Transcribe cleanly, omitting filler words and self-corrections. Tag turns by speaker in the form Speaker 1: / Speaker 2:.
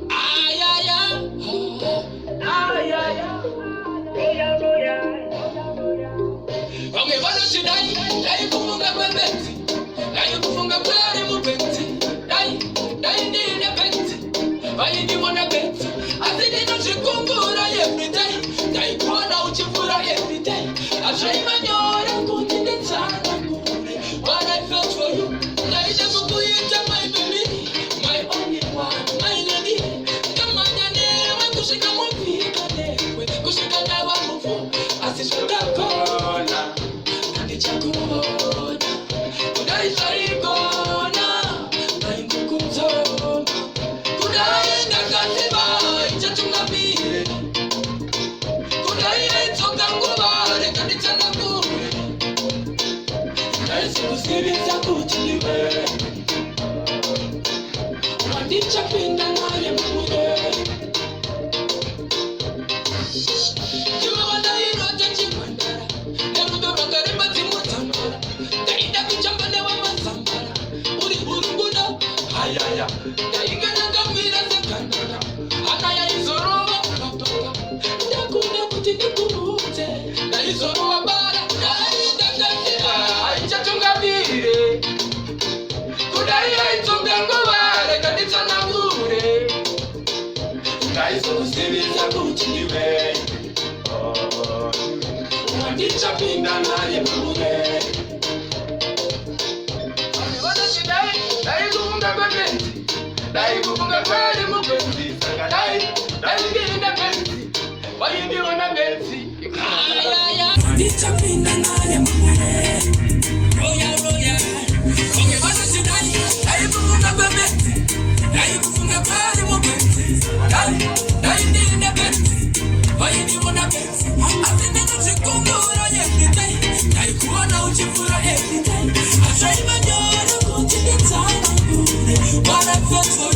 Speaker 1: Ay, ay, ay. Ay, ay, ay. Okay, bado sidai, dai kufunga kwa beti. Dai kufunga kwa mu beti. Dai ni beti. Why do you wanna bet? I think they don't chikungura every day. Dai kuona uchifura every day. I try manyora kutinde sana ngure. What I felt for you. Dai kukuita my baby. My only one, my lady. Kama nyane wakushika mupika lewe. Kushika na wamufu. Asishota kona. Kandi chakuna. Kudai sarikona. Dai kukumzoma. Kudai nakatiba. Ichatunga bile. Kudai itoka ngubare. Kandi chanakure. Kudai sikusibiza kutiliwe. Wandicha pinda naye mbuge. Juma wanairo atajimandara. Nerudo makarema timutambara. Daida kuchambane wa mazambara. Uri burunguda. Hayaya. Daiga nagamira zakandara. Anaya izorowa kapaka. Ndakune kuti ndikurute. Na izorowa bara. Daida katiba. Aichatunga bire. Kudai aitunga ngubare. Kadita nangure. Kaiso kusibiza kutiliwe. Wandicha pinda naye mbuge. Wana shidai, dai kufunga kwa benti. Dai kufunga kwa mpenzi. Saka dai ngine benti. Wayindi wana benti. Wandicha pinda naye mbuge. Royal. Okay, wana shidai, dai kufunga kwa benti. Dai kufunga kwa mpenzi. Dai ngine benti. Wayindi wana benti. Asinde kuchikungura every day. Dai kuona uchifura every day. I try my best to